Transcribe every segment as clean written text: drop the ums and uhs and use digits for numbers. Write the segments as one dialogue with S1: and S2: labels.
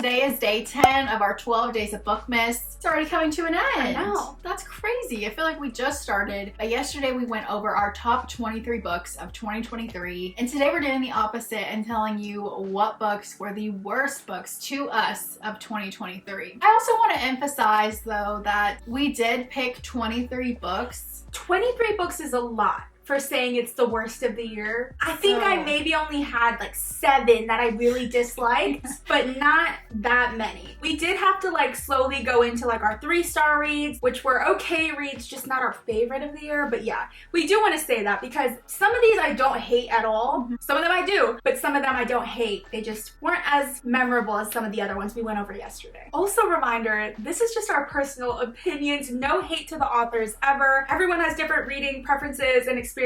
S1: Today is day 10 of our 12 days of Bookmas. It's already coming to an end.
S2: I know.
S1: That's crazy. I feel like we just started. But yesterday we went over our top 23 books of 2023. And today we're doing the opposite and telling you what books were the worst books to us of 2023. I also want to emphasize though that we did pick 23 books.
S2: 23 books is a lot for saying it's the worst of the year. I think I maybe only had like 7 that I really disliked, but not that many. We did have to like slowly go into like our 3-star reads, which were okay reads, just not our favorite of the year. But yeah, we do want to say that because some of these I don't hate at all. Some of them I do, but some of them I don't hate. They just weren't as memorable as some of the other ones we went over yesterday. Also, reminder, this is just our personal opinions. No hate to the authors ever. Everyone has different reading preferences and experiences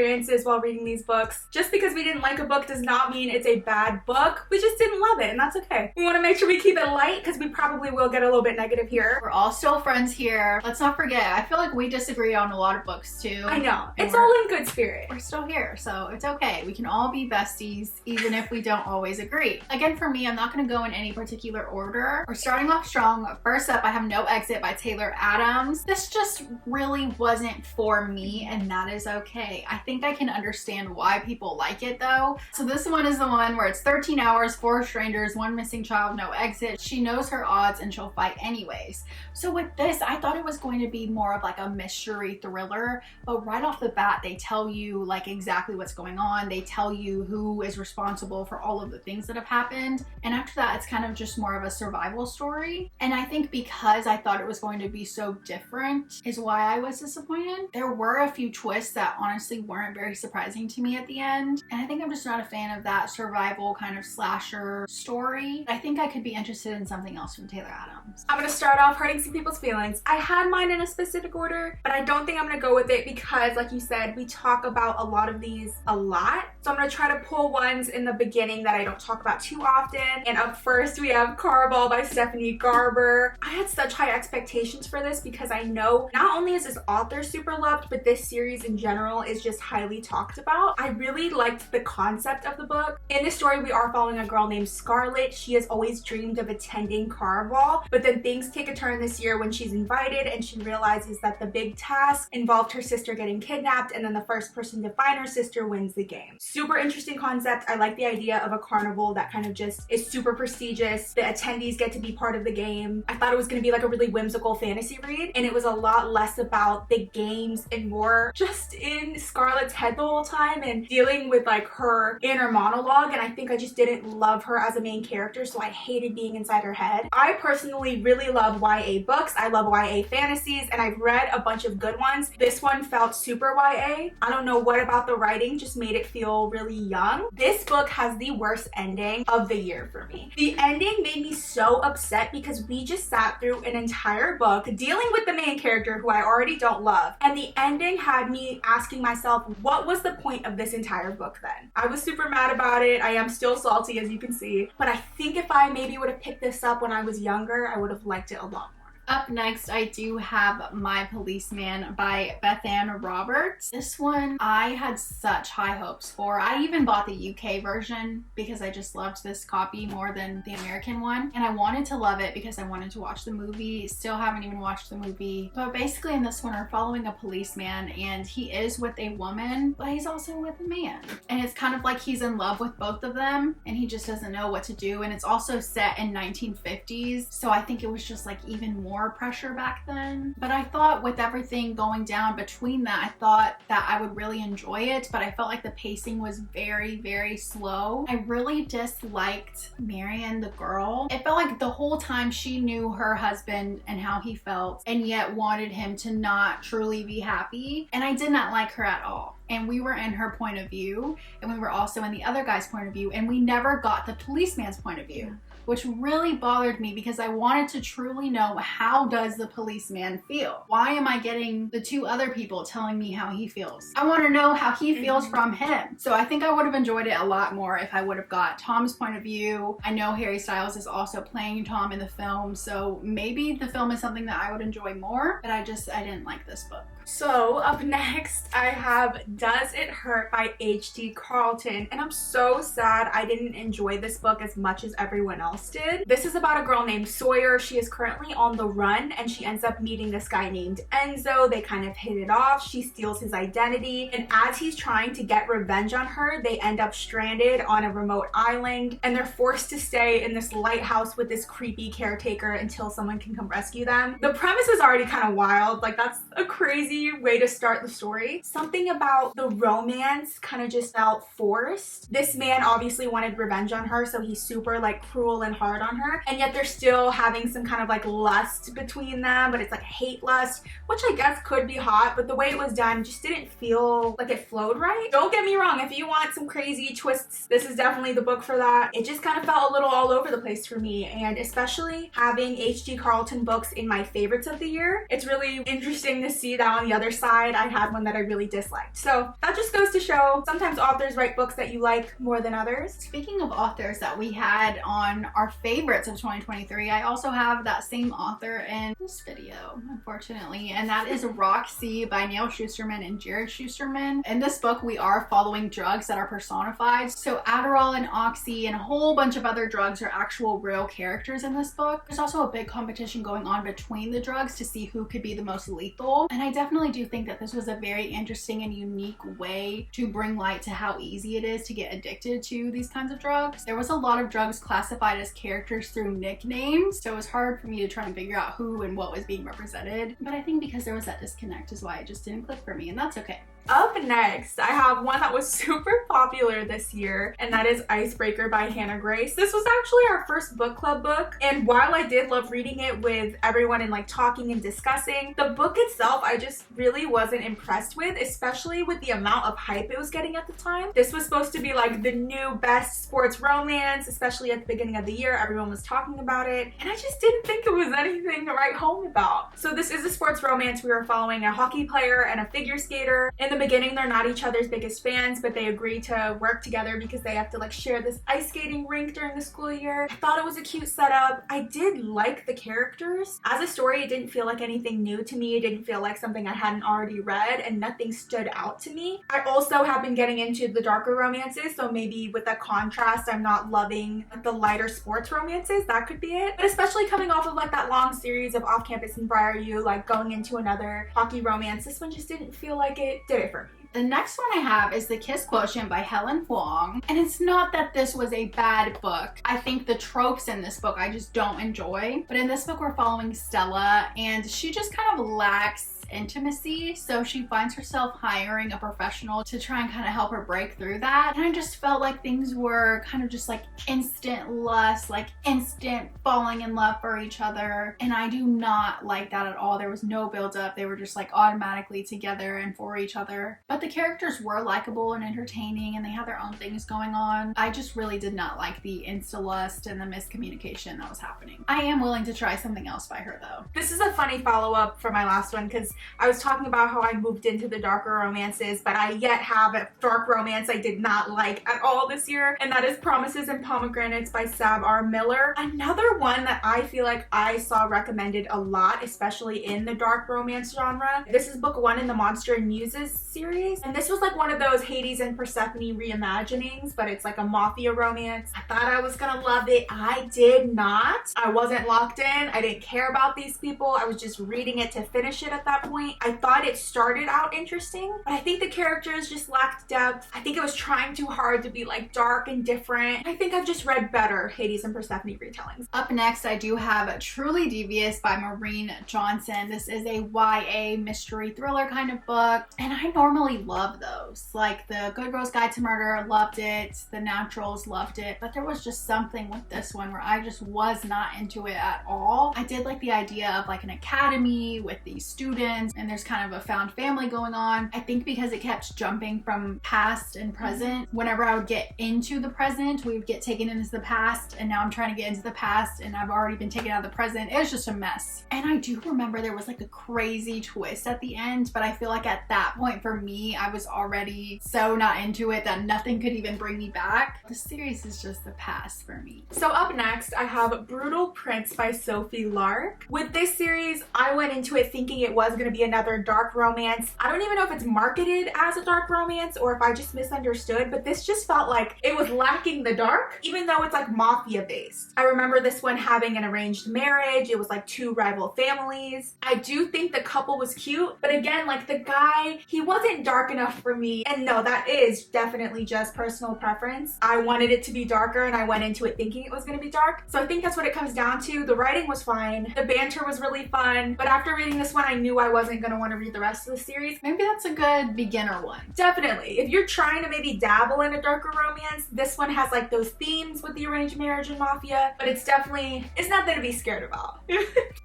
S2: while reading these books. Just because we didn't like a book does not mean it's a bad book. We just didn't love it, and that's okay. We want to make sure we keep it light because we probably will get a little bit negative here.
S1: We're all still friends here. Let's not forget, I feel like we disagree on a lot of books too.
S2: I know. It's all in good spirit.
S1: We're still here, so it's okay. We can all be besties even if we don't always agree. Again, for me, I'm not going to go in any particular order. We're starting off strong. First up, I have No Exit by Taylor Adams. This just really wasn't for me, and that is okay. I think I can understand why people like it though. So this one is the one where it's 13 hours, 4 strangers, 1 missing child, no exit. She knows her odds and she'll fight anyways. So with this, I thought it was going to be more of like a mystery thriller, but right off the bat, they tell you like exactly what's going on. They tell you who is responsible for all of the things that have happened. And after that, it's kind of just more of a survival story. And I think because I thought it was going to be so different is why I was disappointed. There were a few twists that honestly weren't very surprising to me at the end. And I think I'm just not a fan of that survival kind of slasher story. I think I could be interested in something else from Taylor Adams.
S2: I'm gonna start off hurting some people's feelings. I had mine in a specific order, but I don't think I'm gonna go with it because, like you said, we talk about a lot of these a lot. So I'm gonna try to pull ones in the beginning that I don't talk about too often. And up first, we have Carball by Stephanie Garber. I had such high expectations for this because I know not only is this author super loved, but this series in general is just highly talked about. I really liked the concept of the book. In this story, we are following a girl named Scarlett. She has always dreamed of attending Carball, but then things take a turn this year when she's invited and she realizes that the big task involved her sister getting kidnapped, and then the first person to find her sister wins the game. Super interesting concept. I like the idea of a carnival that kind of just is super prestigious. The attendees get to be part of the game. I thought it was going to be like a really whimsical fantasy read, and it was a lot less about the games and more just in Scarlett's head the whole time and dealing with like her inner monologue. And I think I just didn't love her as a main character, so I hated being inside her head. I personally really love YA books. I love YA fantasies, and I've read a bunch of good ones. This one felt super YA. I don't know what about the writing just made it feel really young. This book has the worst ending of the year for me. The ending made me so upset because we just sat through an entire book dealing with the main character who I already don't love, and the ending had me asking myself, what was the point of this entire book then? I was super mad about it. I am still salty, as you can see, but I think if I maybe would have picked this up when I was younger, I would have liked it a lot more.
S1: Up next, I do have My Policeman by Bethann Roberts. This one I had such high hopes for. I even bought the UK version because I just loved this copy more than the American one. And I wanted to love it because I wanted to watch the movie. Still haven't even watched the movie. But basically in this one, we're following a policeman and he is with a woman, but he's also with a man. And it's kind of like he's in love with both of them and he just doesn't know what to do. And it's also set in 1950s. So I think it was just like even more pressure back then. But I thought with everything going down between that, I thought that I would really enjoy it, but I felt like the pacing was very, very slow. I really disliked Marion, the girl. It felt like the whole time she knew her husband and how he felt and yet wanted him to not truly be happy. And I did not like her at all. And we were in her point of view and we were also in the other guy's point of view, and we never got the policeman's point of view, which really bothered me because I wanted to truly know, how does the policeman feel? Why am I getting the 2 other people telling me how he feels? I want to know how he feels from him. So I think I would have enjoyed it a lot more if I would have got Tom's point of view. I know Harry Styles is also playing Tom in the film, so maybe the film is something that I would enjoy more, but I didn't like this book.
S2: So up next, I have Does It Hurt by H.D. Carlton, and I'm so sad I didn't enjoy this book as much as everyone else else did. This is about a girl named Sawyer. She is currently on the run and she ends up meeting this guy named Enzo. They kind of hit it off. She steals his identity, and as he's trying to get revenge on her, they end up stranded on a remote island and they're forced to stay in this lighthouse with this creepy caretaker until someone can come rescue them. The premise is already kind of wild. Like, that's a crazy way to start the story. Something about the romance kind of just felt forced. This man obviously wanted revenge on her, so he's super like cruel and hard on her, and yet they're still having some kind of like lust between them, but it's like hate lust, which I guess could be hot, but the way it was done just didn't feel like it flowed right. Don't get me wrong, if you want some crazy twists, this is definitely the book for that. It just kind of felt a little all over the place for me, and especially having H.G. Carlton books in my favorites of the year, it's really interesting to see that on the other side I had one that I really disliked. So that just goes to show sometimes authors write books that you like more than others.
S1: Speaking of authors that we had on our favorites of 2023, I also have that same author in this video, unfortunately, and that is Roxy by Neil Shusterman and Jared Shusterman. In this book, we are following drugs that are personified. So Adderall and Oxy and a whole bunch of other drugs are actual real characters in this book. There's also a big competition going on between the drugs to see who could be the most lethal. And I definitely do think that this was a very interesting and unique way to bring light to how easy it is to get addicted to these kinds of drugs. There was a lot of drugs classified as characters through nicknames, so it was hard for me to try and figure out who and what was being represented. But I think because there was that disconnect is why it just didn't click for me, and that's okay.
S2: Up next, I have one that was super popular this year, and that is Icebreaker by Hannah Grace. This was actually our first book club book, and while I did love reading it with everyone and like talking and discussing, the book itself I just really wasn't impressed with, especially with the amount of hype it was getting at the time. This was supposed to be like the new best sports romance, especially at the beginning of the year. Everyone was talking about it, and I just didn't think it was anything to write home about. So this is a sports romance. We were following a hockey player and a figure skater. In the beginning, they're not each other's biggest fans, but they agree to work together because they have to like share this ice skating rink during the school year. I thought it was a cute setup. I did like the characters. As a story, it didn't feel like anything new to me. It didn't feel like something I hadn't already read, and nothing stood out to me. I also have been getting into the darker romances, so maybe with that contrast, I'm not loving the lighter sports romances. That could be it. But especially coming off of like that long series of Off Campus and Briar U, like going into another hockey romance, this one just didn't feel like it did it for me.
S1: The next one I have is The Kiss Quotient by Helen Huang. And it's not that this was a bad book. I think the tropes in this book I just don't enjoy. But in this book we're following Stella, and she just kind of lacks intimacy, so she finds herself hiring a professional to try and kind of help her break through that. And I just felt like things were kind of just like instant lust, like instant falling in love for each other, and I do not like that at all. There was no build up. They were just like automatically together and for each other. But the characters were likable and entertaining, and they had their own things going on. I just really did not like the insta lust and the miscommunication that was happening. I am willing to try something else by her though.
S2: This is a funny follow-up for my last one, because I was talking about how I moved into the darker romances, but I yet have a dark romance I did not like at all this year, and that is Promises and Pomegranates by Sab R. Miller. Another one that I feel like I saw recommended a lot, especially in the dark romance genre. This is book 1 in the Monster and Muses series, and this was like one of those Hades and Persephone reimaginings, but it's like a mafia romance. I thought I was gonna love it. I did not. I wasn't locked in. I didn't care about these people. I was just reading it to finish it at that point. I thought it started out interesting, but I think the characters just lacked depth. I think it was trying too hard to be like dark and different. I think I've just read better Hades and Persephone retellings.
S1: Up next, I do have Truly Devious by Maureen Johnson. This is a YA mystery thriller kind of book, and I normally love those. Like the Good Girl's Guide to Murder, loved it. The Naturals, loved it. But there was just something with this one where I just was not into it at all. I did like the idea of like an academy with these students, and there's kind of a found family going on. I think because it kept jumping from past and present, whenever I would get into the present, we would get taken into the past, and now I'm trying to get into the past and I've already been taken out of the present. It was just a mess. And I do remember there was like a crazy twist at the end, but I feel like at that point for me, I was already so not into it that nothing could even bring me back. The series is just the past for me.
S2: So up next, I have Brutal Prince by Sophie Lark. With this series, I went into it thinking it was going going to be another dark romance. I don't even know if it's marketed as a dark romance or if I just misunderstood, but this just felt like it was lacking the dark, even though it's like mafia based. I remember this one having an arranged marriage. It was like two rival families. I do think the couple was cute, but again, like the guy, he wasn't dark enough for me. And no, that is definitely just personal preference. I wanted it to be darker and I went into it thinking it was going to be dark. So I think that's what it comes down to. The writing was fine. The banter was really fun. But after reading this one, I knew I wasn't going to want to read the rest of the series.
S1: Maybe that's a good beginner one.
S2: Definitely. If you're trying to maybe dabble in a darker romance, this one has like those themes with the arranged marriage and mafia, but it's nothing to be scared about.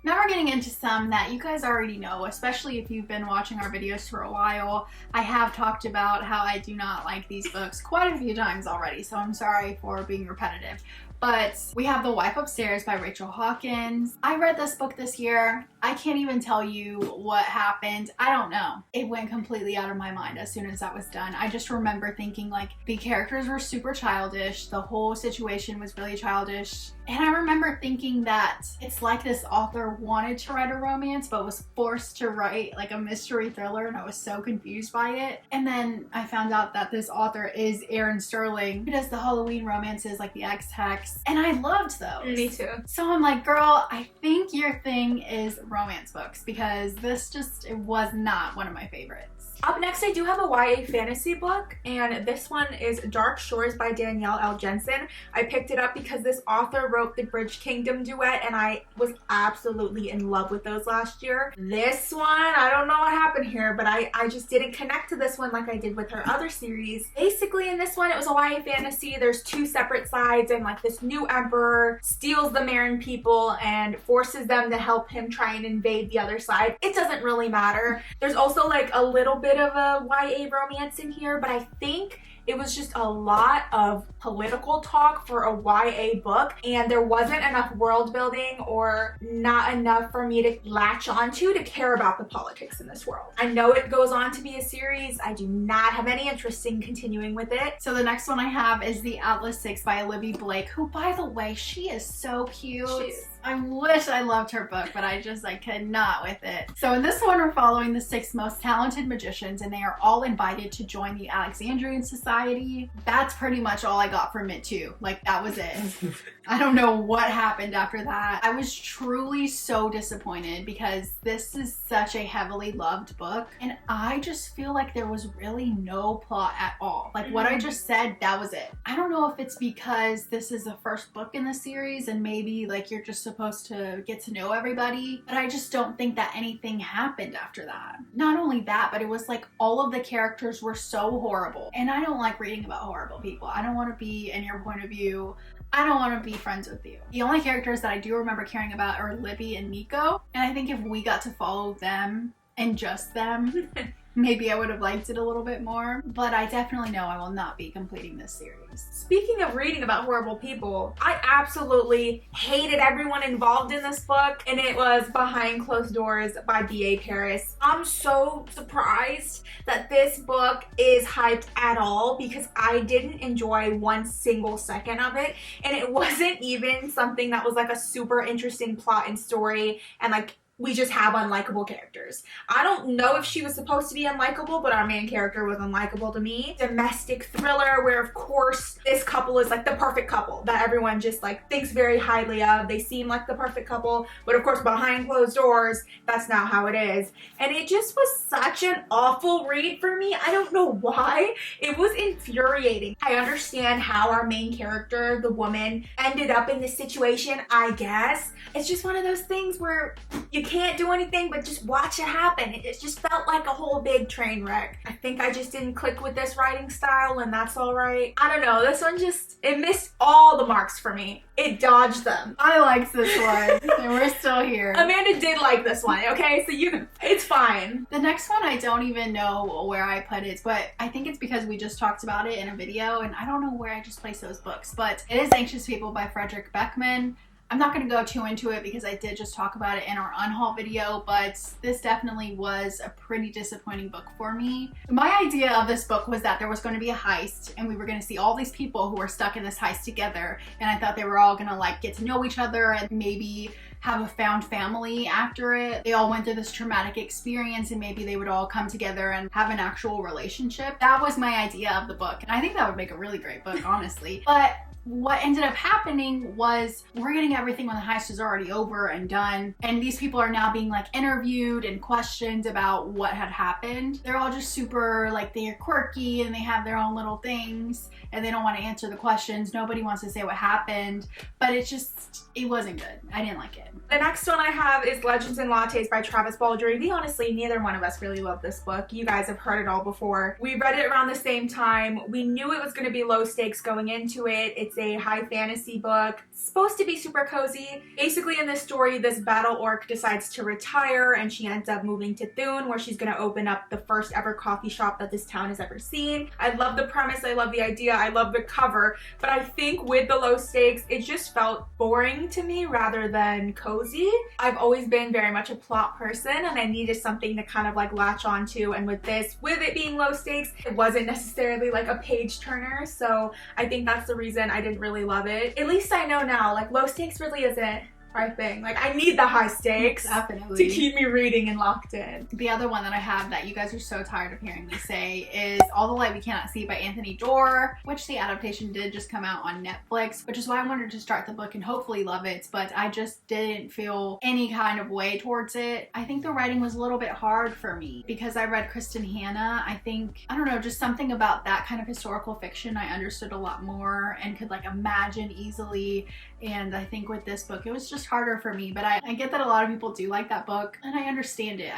S1: Now we're getting into some that you guys already know, especially if you've been watching our videos for a while. I have talked about how I do not like these books quite a few times already, so I'm sorry for being repetitive. But we have The Wife Upstairs by Rachel Hawkins. I read this book this year. I can't even tell you what happened. I don't know. It went completely out of my mind as soon as that was done. I just remember thinking like the characters were super childish. The whole situation was really childish. And I remember thinking that it's like this author wanted to write a romance but was forced to write like a mystery thriller, and I was so confused by it. And then I found out that this author is Erin Sterling, who does the Halloween romances like The X-Tex, and I loved those.
S2: Me too.
S1: So I'm like, girl, I think your thing is romance books, because this just, it was not one of my favorites.
S2: Up next, I do have a YA fantasy book, and this one is Dark Shores by Danielle L. Jensen. I picked it up because this author wrote the Bridge Kingdom duet, and I was absolutely in love with those last year. This one, I don't know what happened here, but I just didn't connect to this one like I did with her other series. Basically, in this one, it was a YA fantasy. There's two separate sides, and like this new emperor steals the Marin people and forces them to help him try and invade the other side. It doesn't really matter. There's also like a little bit of a YA romance in here, but I think it was just a lot of political talk for a YA book, and there wasn't enough world building or not enough for me to latch onto to care about the politics in this world. I know it goes on to be a series. I do not have any interest in continuing with it.
S1: So the next one I have is The Atlas 6 by Olivia Blake, who, by the way, she is so cute.
S2: She is.
S1: I wish I loved her book, but I could not with it. So in this one, we're following the 6 most talented magicians, and they are all invited to join the Alexandrian Society. That's pretty much all I got from it too. Like, that was it. I don't know what happened after that. I was truly so disappointed because this is such a heavily loved book, and I just feel like there was really no plot at all. Like what I just said, that was it. I don't know if it's because this is the first book in the series and maybe like you're just supposed to get to know everybody, but I just don't think that anything happened after that. Not only that, but it was like all of the characters were so horrible, and I don't like reading about horrible people. I don't want to be in your point of view. I don't want to be friends with you. The only characters that I do remember caring about are Libby and Nico, and I think if we got to follow them and just them, maybe I would have liked it a little bit more, but I definitely know I will not be completing this series.
S2: Speaking of reading about horrible people, I absolutely hated everyone involved in this book, and it was Behind Closed Doors by B.A. Paris. I'm so surprised that this book is hyped at all because I didn't enjoy one single second of it, and it wasn't even something that was like a super interesting plot and story, and like we just have unlikable characters. I don't know if she was supposed to be unlikable, but our main character was unlikable to me. Domestic thriller where, of course, this couple is like the perfect couple that everyone just like thinks very highly of. They seem like the perfect couple, but of course, behind closed doors, that's not how it is. And it just was such an awful read for me. I don't know why. It was infuriating. I understand how our main character, the woman, ended up in this situation, I guess. It's just one of those things where you can't do anything but just watch it happen. It just felt like a whole big train wreck. I think I just didn't click with this writing style, and that's all right. I don't know. This one just, it missed all the marks for me. It dodged them.
S1: I liked this one, and we're still here.
S2: Amanda did like this one, okay? So it's fine.
S1: The next one, I don't even know where I put it, but I think it's because we just talked about it in a video, and I don't know where I just placed those books, but it is Anxious People by Frederick Beckman. I'm not going to go too into it because I did just talk about it in our unhaul video, but this definitely was a pretty disappointing book for me. My idea of this book was that there was going to be a heist and we were going to see all these people who were stuck in this heist together, and I thought they were all going to like get to know each other and maybe have a found family after it. They all went through this traumatic experience and maybe they would all come together and have an actual relationship. That was my idea of the book. And I think that would make a really great book, honestly. But what ended up happening was we're getting everything when the heist is already over and done, and these people are now being like interviewed and questioned about what had happened. They're all just super like, they're quirky and they have their own little things and they don't want to answer the questions. Nobody wants to say what happened, but it wasn't good. I didn't like it.
S2: The next one I have is Legends and Lattes by Travis Baldree. We honestly, neither one of us really love this book. You guys have heard it all before. We read it around the same time. We knew it was going to be low stakes going into it. It's a high fantasy book. It's supposed to be super cozy. Basically in this story, this battle orc decides to retire and she ends up moving to Thune, where she's going to open up the first ever coffee shop that this town has ever seen. I love the premise. I love the idea. I love the cover. But I think with the low stakes, it just felt boring to me rather than cozy. I've always been very much a plot person and I needed something to kind of like latch onto, and with it being low stakes, it wasn't necessarily like a page turner, so I think that's the reason I didn't really love it. At least I know now, like, low stakes really isn't our thing. Like, I need the high stakes
S1: Definitely
S2: to keep me reading and locked in.
S1: The other one that I have that you guys are so tired of hearing me say is All the Light We Cannot See by Anthony Doerr, which the adaptation did just come out on Netflix, which is why I wanted to start the book and hopefully love it, but I just didn't feel any kind of way towards it. I think the writing was a little bit hard for me because I read Kristen Hanna. I don't know, just something about that kind of historical fiction I understood a lot more and could like imagine easily, and I think with this book it was just harder for me, but I get that a lot of people do like that book and I understand it.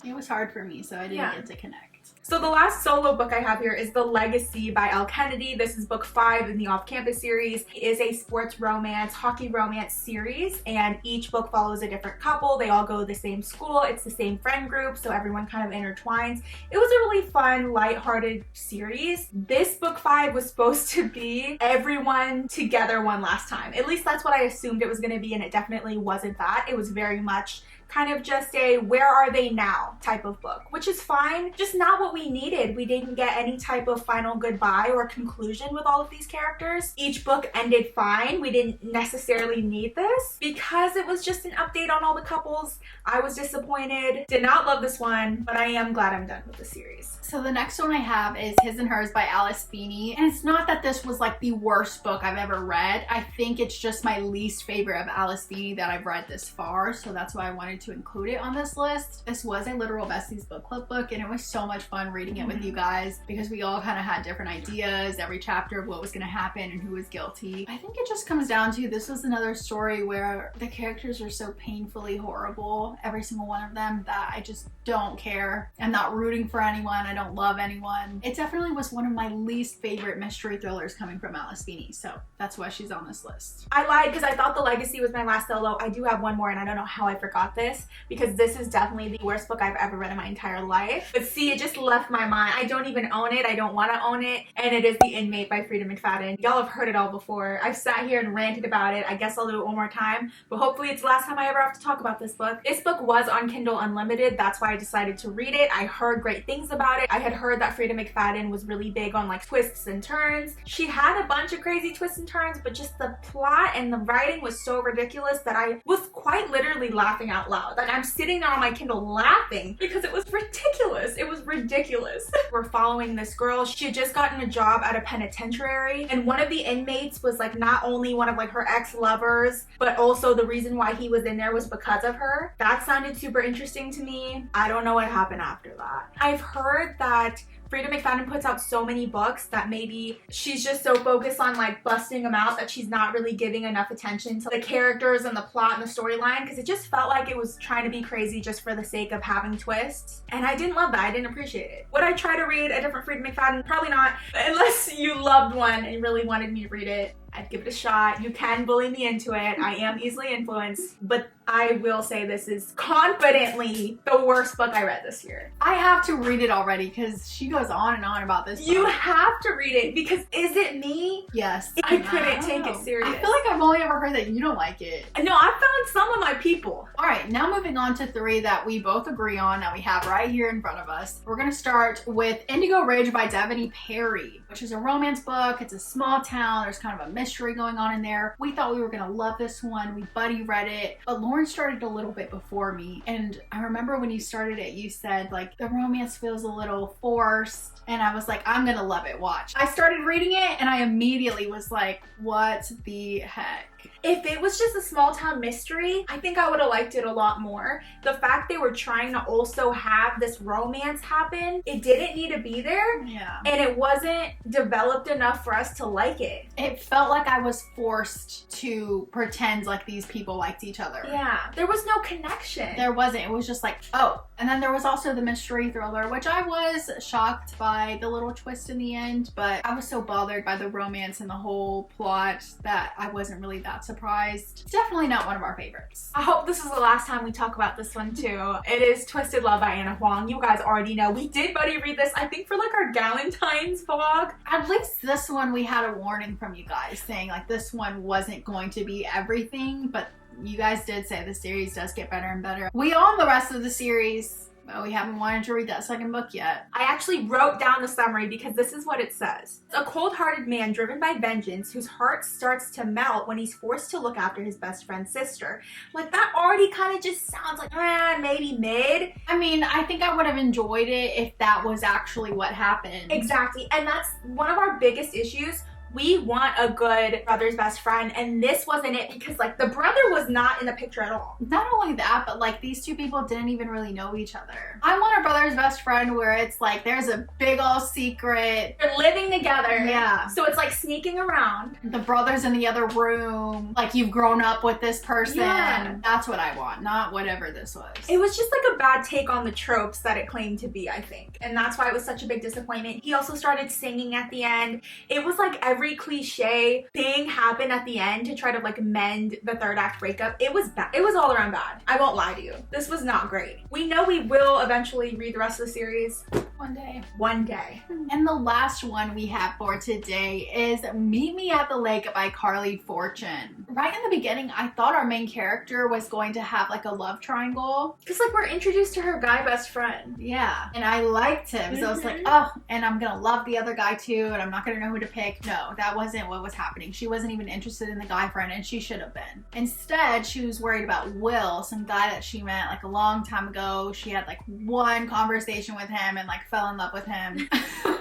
S1: It was hard for me, so I didn't get to connect.
S2: So the last solo book I have here is The Legacy by Elle Kennedy. This is book 5 in the Off-Campus series. It is a sports romance, hockey romance series, and each book follows a different couple. They all go to the same school. It's the same friend group, so everyone kind of intertwines. It was a really fun, lighthearted series. This book 5 was supposed to be everyone together one last time. At least that's what I assumed it was going to be, and it definitely wasn't that. It was very much kind of just a where are they now type of book, which is fine, just not what we needed. We didn't get any type of final goodbye or conclusion with all of these characters. Each book ended fine. We didn't necessarily need this because it was just an update on all the couples. I was disappointed, did not love this one, but I am glad I'm done with the series.
S1: So the next one I have is His and Hers by Alice Feeney, and it's not that this was like the worst book I've ever read. I think it's just my least favorite of Alice Feeney that I've read this far, so that's why I wanted to include it on this list. This was a Literal Besties Bookclub book, and it was so much fun reading it with you guys because we all kind of had different ideas every chapter of what was going to happen and who was guilty. I think it just comes down to this was another story where the characters are so painfully horrible, every single one of them, that I just don't care. I'm not rooting for anyone. I don't love anyone. It definitely was one of my least favorite mystery thrillers coming from Alice Feeney, so that's why she's on this list.
S2: I lied because I thought The Legacy was my last solo. I do have one more, and I don't know how I forgot this because this is definitely the worst book I've ever read in my entire life. But see, it just left my mind. I don't even own it. I don't want to own it, and it is The Inmate by Frida McFadden. Y'all have heard it all before. I've sat here and ranted about it. I guess I'll do it one more time, but hopefully it's the last time I ever have to talk about this book. This book was on Kindle Unlimited. That's why I decided to read it. I heard great things about it. I had heard that Frida McFadden was really big on like twists and turns. She had a bunch of crazy twists and turns, but just the plot and the writing was so ridiculous that I was quite literally laughing out loud. Like, I'm sitting there on my Kindle laughing because it was ridiculous. It was ridiculous. We're following this girl. She had just gotten a job at a penitentiary, and one of the inmates was like not only one of like her ex-lovers, but also the reason why he was in there was because of her. That sounded super interesting to me. I don't know what happened after that. I've heard that Frida McFadden puts out so many books that maybe she's just so focused on like busting them out that she's not really giving enough attention to the characters and the plot and the storyline, because it just felt like it was trying to be crazy just for the sake of having twists. And I didn't love that. I didn't appreciate it. Would I try to read a different Frida McFadden? Probably not. Unless you loved one and really wanted me to read it, I'd give it a shot. You can bully me into it. I am easily influenced, but I will say this is confidently the worst book I read this year.
S1: I have to read it already because she goes on and on about this book.
S2: You have to read it because is it me?
S1: Yes.
S2: I couldn't take it serious.
S1: I feel like I've only ever heard that you don't like it.
S2: No, I found some of my people.
S1: All right, now moving on to 3 that we both agree on that we have right here in front of us. We're gonna start with Indigo Ridge by Devaney Perry. which is a romance book. It's a small town. There's kind of a mystery going on in there. We thought we were gonna love this one. We buddy read it, but Lauren started a little bit before me. And I remember when you started it, you said like the romance feels a little forced. And I was like, I'm gonna love it, watch. I started reading it and I immediately was like, what the heck?
S2: If it was just a small town mystery, I think I would have liked it a lot more. The fact they were trying to also have this romance happen, it didn't need to be there.
S1: Yeah.
S2: And it wasn't developed enough for us to like it.
S1: It felt like I was forced to pretend like these people liked each other.
S2: Yeah. There was no connection.
S1: There wasn't. It was just like, oh. And then there was also the mystery thriller, which I was shocked by the little twist in the end, but I was so bothered by the romance and the whole plot that I wasn't really that surprised. It's definitely not one of our favorites.
S2: I hope this is the last time we talk about this one too. It is Twisted Love by Anna Huang. You guys already know. We did buddy read this, I think, for like our Galentine's vlog.
S1: At least this one we had a warning from you guys saying like this one wasn't going to be everything, but you guys did say the series does get better and better. We own the rest of the series, but we haven't wanted to read that second book yet.
S2: I actually wrote down the summary because this is what it says. A cold-hearted man driven by vengeance whose heart starts to melt when he's forced to look after his best friend's sister. Like, that already kind of just sounds like, maybe mid.
S1: I mean, I think I would have enjoyed it if that was actually what happened.
S2: Exactly, and that's one of our biggest issues. We want a good brother's best friend, and this wasn't it because like the brother was not in the picture at all.
S1: Not only that, but like these two people didn't even really know each other. I want a brother's best friend where it's like there's a big old secret.
S2: They're living together.
S1: Yeah.
S2: So it's like sneaking around.
S1: The brother's in the other room. Like you've grown up with this person.
S2: Yeah.
S1: That's what I want, not whatever this was.
S2: It was just like a bad take on the tropes that it claimed to be, I think. And that's why it was such a big disappointment. He also started singing at the end. It was like every cliche thing happened at the end to try to like mend the third act breakup. It was bad. It was all around bad. I won't lie to you. This was not great. We know we will eventually read the rest of the series.
S1: One day.
S2: One day.
S1: And the last one we have for today is Meet Me at the Lake by Carly Fortune. Right in the beginning, I thought our main character was going to have like a love triangle.
S2: Because like we're introduced to her guy best friend.
S1: Yeah. And I liked him. So I was like, oh, and I'm gonna love the other guy too, and I'm not gonna know who to pick. No, that wasn't what was happening. She wasn't even interested in the guy friend, and she should have been. Instead, she was worried about Will, some guy that she met like a long time ago. She had like one conversation with him and like fell in love with him.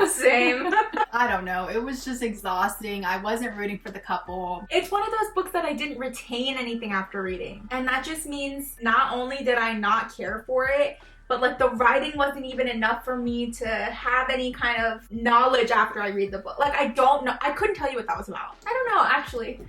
S2: Same.
S1: I don't know. It was just exhausting. I wasn't rooting for the couple.
S2: It's one of those books that I didn't retain anything after reading. And that just means not only did I not care for it, but like the writing wasn't even enough for me to have any kind of knowledge after I read the book. Like I don't know. I couldn't tell you what that was about. I don't know, actually.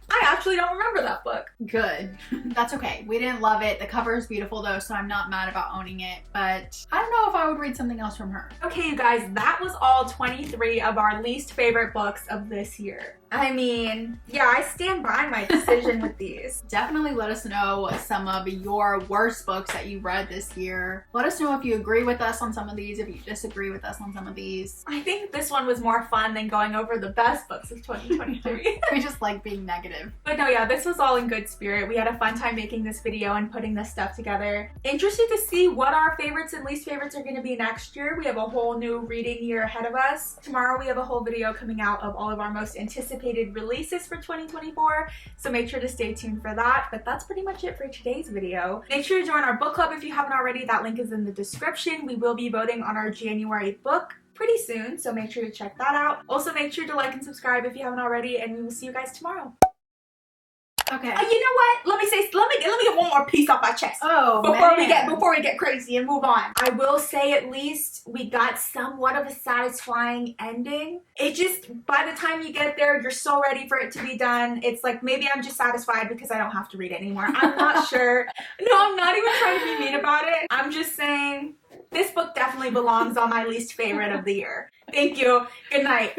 S2: I actually don't remember that book.
S1: Good. That's okay. We didn't love it. The cover is beautiful though, so I'm not mad about owning it, but I don't know if I would read something else from her.
S2: Okay, you guys, that was all 23 of our least favorite books of this year. I mean, yeah, I stand by my decision with these.
S1: Definitely let us know some of your worst books that you read this year. Let us know if you agree with us on some of these, if you disagree with us on some of these.
S2: I think this one was more fun than going over the best books of 2023.
S1: We just like being negative.
S2: But no, yeah, this was all in good spirit. We had a fun time making this video and putting this stuff together. Interested to see what our favorites and least favorites are going to be next year. We have a whole new reading year ahead of us. Tomorrow we have a whole video coming out of all of our most anticipated releases for 2024, so make sure to stay tuned for that. But that's pretty much it for today's video. Make sure to join our book club if you haven't already. That link is in the description. We will be voting on our January book pretty soon, so make sure to check that out. Also, make sure to like and subscribe if you haven't already, and we will see you guys tomorrow.
S1: Okay.
S2: You know what? Let me get one more piece off my chest.
S1: Oh,
S2: before we get crazy and move on. I will say at least we got somewhat of a satisfying ending. It just, by the time you get there, you're so ready for it to be done. It's like maybe I'm just satisfied because I don't have to read it anymore. I'm not sure. No, I'm not even trying to be mean about it. I'm just saying this book definitely belongs on my least favorite of the year. Thank you. Good night.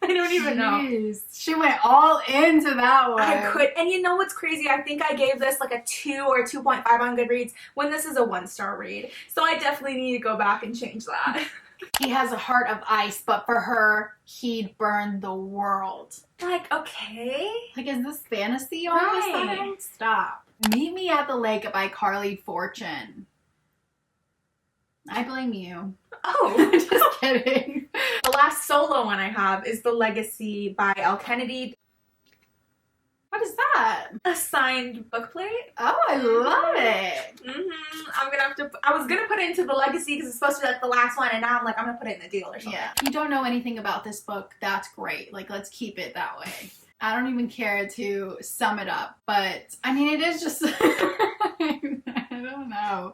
S2: I don't even know.
S1: She went all into that one.
S2: I could. And you know what's crazy? I think I gave this like a 2 or 2.5 on Goodreads when this is a 1-star read. So I definitely need to go back and change that.
S1: He has a heart of ice, but for her, he'd burn the world.
S2: Like, okay.
S1: Like, is this fantasy all of a sudden? Stop. Meet Me at the Lake by Carly Fortune. I blame you.
S2: Oh.
S1: Just kidding.
S2: The last solo one I have is The Legacy by Elle Kennedy.
S1: What is that?
S2: A signed book plate.
S1: Oh, I love it.
S2: I'm gonna have to. I was gonna put it into The Legacy because it's supposed to be like the last one, and now I'm like, I'm gonna put it in the deal or something.
S1: Yeah. If you don't know anything about this book, that's great. Like, let's keep it that way. I don't even care to sum it up, but I mean, it is just, I don't know.